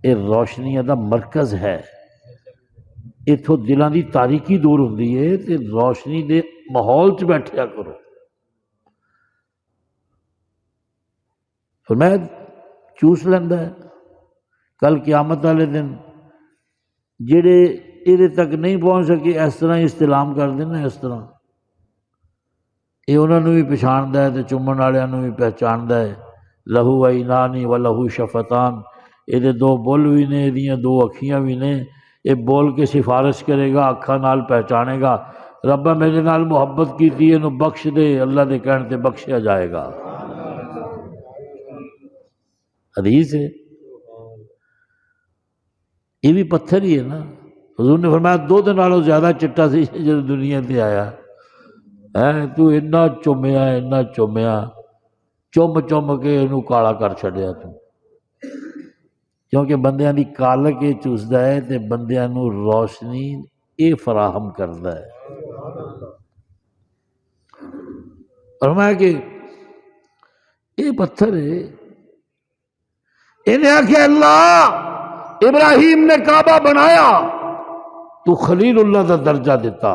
اے روشنیاں دا مرکز ہے۔ اتھوں دلاں دی تاریکی دور ہوندی ہے تے روشنی دے ماحول چ بیٹھیا کرو۔ فرمایا چوس لیندا ہے۔ کل قیامت والے دن جڑے یہ تک نہیں پہنچ سکے اس طرح استلام کر دینا، اس طرح یہ انہوں نے بھی پچھاندہ ہے تے چومن والوں نے بھی پہچاندہ ہے۔ لہو عینانی و لہو شفتان، یہ دو بول بھی نے، یہ دو اکھیاں بھی نے، یہ بول کے سفارش کرے گا، اکھاں نال پہچانے گا ربا میرے نال محبت کیتی ہے، انہوں بخش دے، اللہ دے کہنے تے بخشیا جائے گا۔ حدیث ہے، یہ بھی پتھر ہی ہے نا۔ حضور نے فرمایا دودھ نالوں زیادہ چٹا سی جب دنیا تے آیا ہے، تو اتنا چومیا اتنا چومیا، چوم چوم کے انہوں کالا کر چھڑیا تو، کیونکہ بندیاں دی کالک یہ چوسدا ہے تے بندیاں نو روشنی یہ فراہم کردا ہے۔ فرمایا کہ یہ پتھر ہے، انہیں آکھے اللہ ابراہیم نے کعبہ بنایا تو خلیل اللہ دا درجہ دیتا،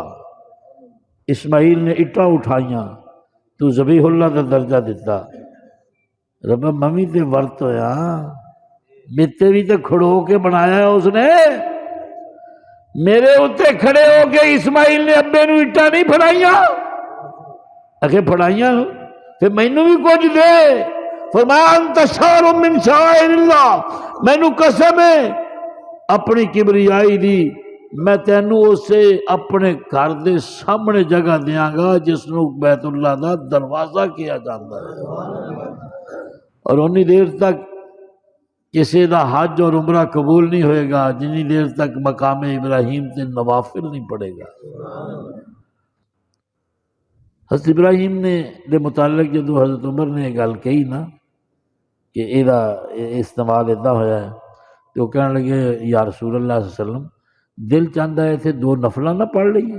اسماعیل نے اٹھا اٹھائیاں تو ذبیح اللہ دا درجہ دیتا، ربا ممی تے ورت ہویا، میتے بھی تے کھڑو کے بنایا ہے اس نے، میرے اتے کھڑے ہو کے اسماعیل نے ابے نو اٹھا نہیں پھڑائیاں، اکھے پھڑائیاں پھر مینوں بھی کچھ دے۔ فرمایا انت شعر من شعائر اللہ، مینوں قسم ہے اپنی کبریائی دی، میں تینوں اسے اپنے گھر دے سامنے جگہ دیاں گا جس نو بیت اللہ دا دروازہ کیا جاتا ہے، اور انی دیر تک کسی دا حج اور عمرہ قبول نہیں ہوئے گا جنی دیر تک مقام ابراہیم تے نوافل نہیں پڑے گا۔ حضرت ابراہیم نے دے متعلق جدو حضرت عمر نے گل کہی نا کہ یہ استعمال اتنا ہویا ہے تو کہنے لگے یا رسول اللہ صلی اللہ علیہ وسلم دل چاہتا ہے تھے 2 نفلہ نہ پڑھ لئیے،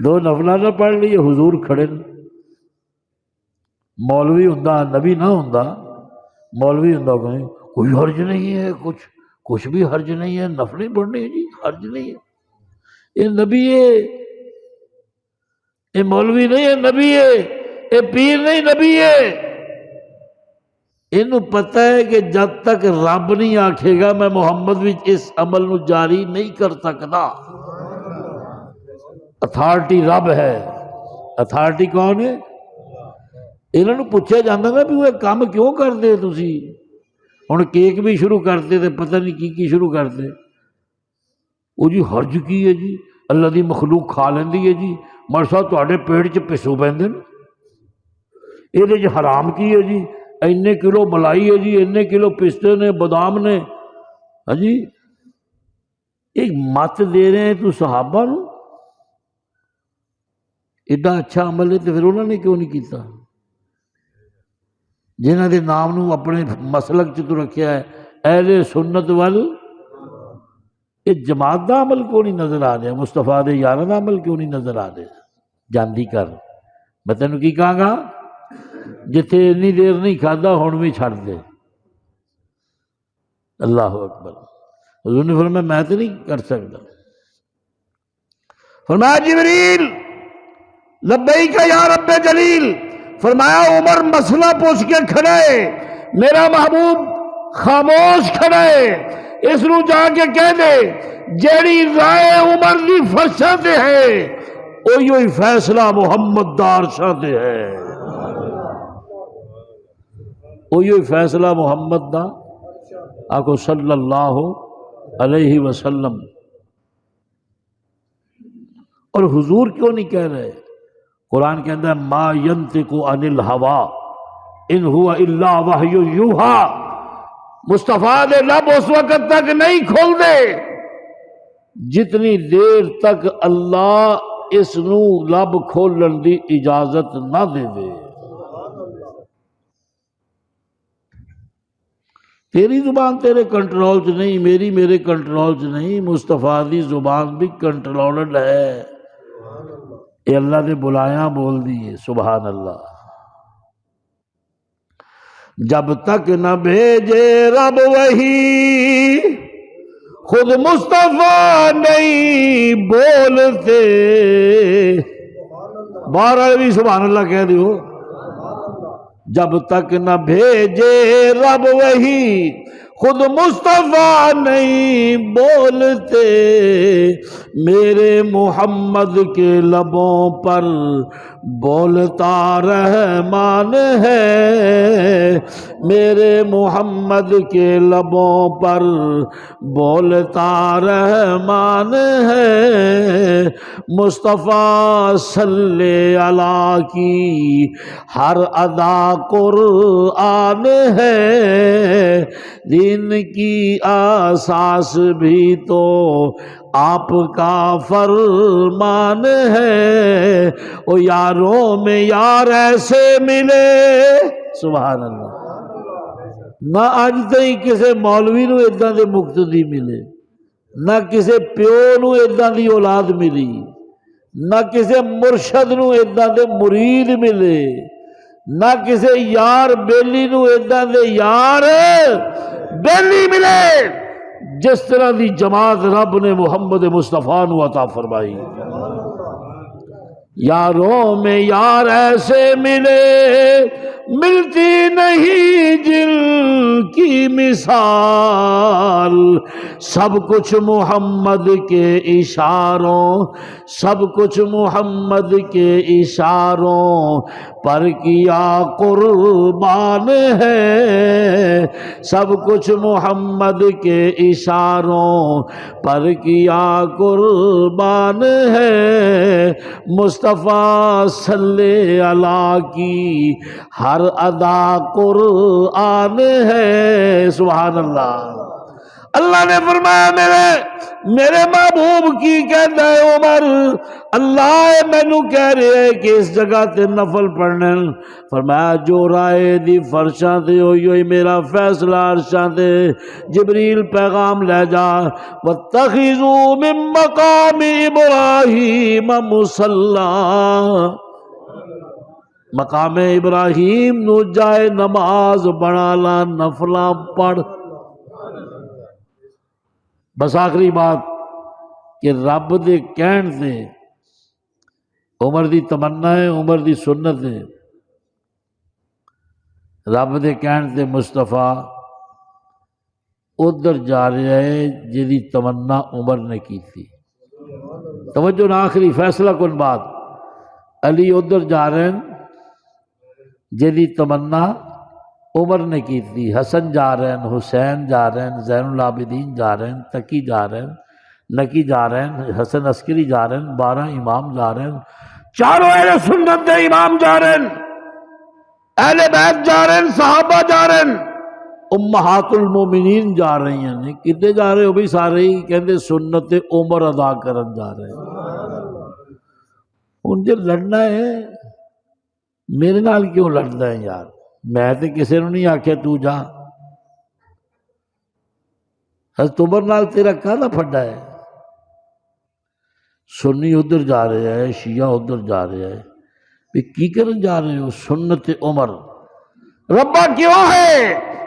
دو نفلاں نہ پڑھ لیے، حضور کھڑے نے۔ مولوی ہوندا نبی نہ ہوندا، مولوی ہوندا کہیں کوئی حرج نہیں ہے، کچھ بھی حرج نہیں ہے، نفلیں پڑھنے جی حرج نہیں ہے۔ یہ نبی ہے، یہ مولوی نہیں ہے، نبی ہے، یہ پیر نہیں، نبی ہے۔ انہوں پتہ ہے کہ جب تک رب نہیں آکھے گا میں محمد وچ اس عمل نو جاری نہیں کر سکتا۔ اتھارٹی رب ہے، اتھارٹی کون ہے؟ انہوں نے پوچھا جاتا نا بھی وہ کام کیوں کرتے تسی؟ ہن کیک بھی شروع کرتے تے پتہ نہیں کی شروع کرتے۔ وہ جی حرج کی ہے جی، اللہ دی مخلوق کھا لیندی ہے جی، مر صاحب تواڈے پیٹ چ پسو پیندے نے، یہ جی حرام کی ہے جی، اینے کلو ملائی ہے جی، اینے کلو پستے نے، بادام نے، ہاں جی ایک مت دے رہے ہیں تو صحابہ نو، ایڈا اچھا عمل ہے تو پھر انہوں نے کیوں نہیں کیتا؟ جنہاں دے نام نو اپنے مسلک چ تو رکھیا ہے اہل سنت وال، یہ جماعت دا عمل کیوں نہیں نظر آ رہا؟ مصطفیٰ دے یاراں دا عمل کیوں نہیں نظر آ رہا؟ جاندی کر، میں تینوں کی کہاں گا، جتھے اتنی دیر نہیں کھادا ہن بھی چھڑ دے۔ اللہ اکبر۔ حضور نے فرمایا میں تو نہیں کر سکتا۔ فرمایا جبریل لبیک یا رب جلیل، فرمایا عمر مسئلہ پوچھ کے کھڑا ہے، میرا محبوب خاموش کھڑا ہے، اس نو جا کے کہہ دے جیڑی رائے عمر دی فرشاں تے ہے اوہی فیصلہ محمد دار شاہ تے ہے، اوہی فیصلہ محمد دا، آکو صلی اللہ علیہ وسلم۔ اور حضور کیوں نہیں کہہ رہے؟ قرآن کے اندر ما ینطق عن الہوی ان ہوا الا وحی یوحی، مصطفیٰ دے لب اس وقت تک نہیں کھول دے جتنی دیر تک اللہ اس نو لب کھولن دی اجازت نہ دے دے۔ تیری زبان تیرے کنٹرول چ نہیں، میری میرے کنٹرول چ نہیں، مصطفیٰ دی زبان بھی کنٹرولڈ ہے، یہ اللہ نے بلایا بول دیے، سبحان اللہ۔ جب تک نہ بھیجے رب وہی خود مصطفیٰ نہیں بولتے، بارہ بھی سبحان اللہ کہہ دیو۔ جب تک نہ بھیجے رب وہی خود مصطفیٰ نہیں بولتے، میرے محمد کے لبوں پر بولتا رحمان ہے، میرے محمد کے لبوں پر بولتا رحمان ہے، مصطفیٰ صلی اللہ کی ہر ادا قرآن ہے، دین کی اساس بھی تو آپ کا فرمان ہے، او یاروں میں یار ایسے ملے، سبحان اللہ۔ نہ اج تائیں کسے مولوی نو اداں دے مقتدی ملے، نہ کسے پیو نو اداں دی اولاد ملی، نہ کسے مرشد نو اداں دے مرید ملے، نہ کسے یار بیلی نو اداں دے یار بیلی ملے، جس طرح دی جماعت رب نے محمد مصطفیٰ نو عطا فرمائی۔ یاروں میں یار ایسے ملے ملتی نہیں جن کی مثال، سب کچھ محمد کے اشاروں، سب کچھ محمد کے اشاروں پر کیا قربان ہے، سب کچھ محمد کے اشاروں پر کیا قربان ہے، مصطفیٰ صلی اللہ کی ہر ادا قرآن ہے، سبحان اللہ۔ اللہ نے فرمایا میرے محبوب کی کہتا ہے عمر اللہ مینو کہہ رہے ہے کہ اس جگہ تے نفل پڑھنے، فرمایا جو رائے دی فرشاں تے ہوئی میرا فیصلہ عرشاں تے، جبریل پیغام لے جا واتخذوا من مقام ابراہیم مصلی، مقام ابراہیم نو جائے نماز بنا لا، نفلاں پڑھ۔ بس آخری بات کہ رب دے کہن سے عمر دی تمنا ہے، عمر دی سنت ہے، رب دے کہن سے مصطفیٰ ادھر جا رہا ہے جدی تمنا عمر نے کی تھی۔ توجہ نہ، آخری فیصلہ کن بات، علی ادھر جا رہے ہیں جدی تمنا عمر نے کی تھی، حسن جا رہے ہیں، حسین جا رہے ہیں، زین العابدین جا رہے ہیں، تقی جا رہے ہیں، نقی جا رہے ہیں، حسن عسکری جا رہے ہیں، 12 امام جا رہے ہیں، چاروں اہل سنت دے امام جا رہے ہیں، اہل بیت جا رہے ہیں، صحابہ جا رہے ہیں، امہات المومنین جا رہی ہیں۔ کتنے جا رہے ہو بھی؟ سارے ہی کہندے سنت عمر ادا کرن جا رہے ہیں۔ ان جو لڑنا ہے میرے نال کیوں لڑنا ہے یار؟ میں تے کسے نوں نہیں آکھیا تو جا، حضرت عمر نال تیرا کہنا پھڈا ہے؟ سنی ادھر جا رہے ہیں، شیعہ ادھر جا رہے ہیں، بھی کی کرن جا رہے ہو؟ سنت عمر ربا کیوں ہے؟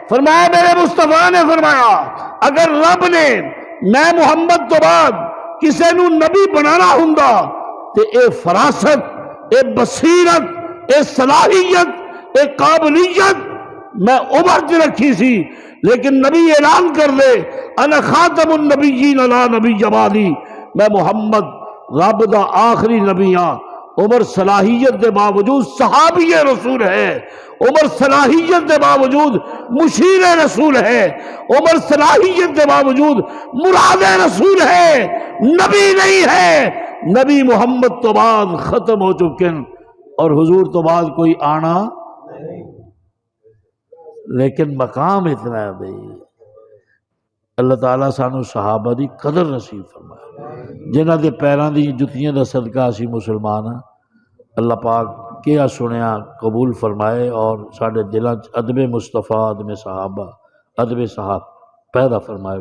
فرمایا میرے مصطفیٰ نے فرمایا اگر رب نے میں محمد تو بعد کسے نوں نبی بنانا ہوندا تے اے فراست، اے بصیرت، اے صلاحیت، اے قابلیت میں عمر سے رکھی سی، لیکن نبی اعلان کر دے انا خاتم النبیین لا نبی بعدی، میں محمد رب دا آخری نبی ہاں۔ عمر صلاحیت دے باوجود صحابی رسول ہے، عمر صلاحیت دے باوجود مشیر رسول ہے، عمر صلاحیت دے باوجود مراد رسول ہے، نبی نہیں ہے۔ نبی محمد تو بعد ختم ہو چکے ہیں اور حضور تو بعد کوئی آنا، لیکن مقام اتنا ہے بھئی۔ اللہ تعالیٰ سانو صحابہ دی قدر نصیب فرمائے، جنہ دے پیران دی جتیاں دا صدقہ اسی مسلمان ہیں۔ اللہ پاک کیا سنیا قبول فرمائے اور ساڑھے دلان ادب مصطفیٰ، ادب صحابہ، ادب صحابہ پیدا فرمائے۔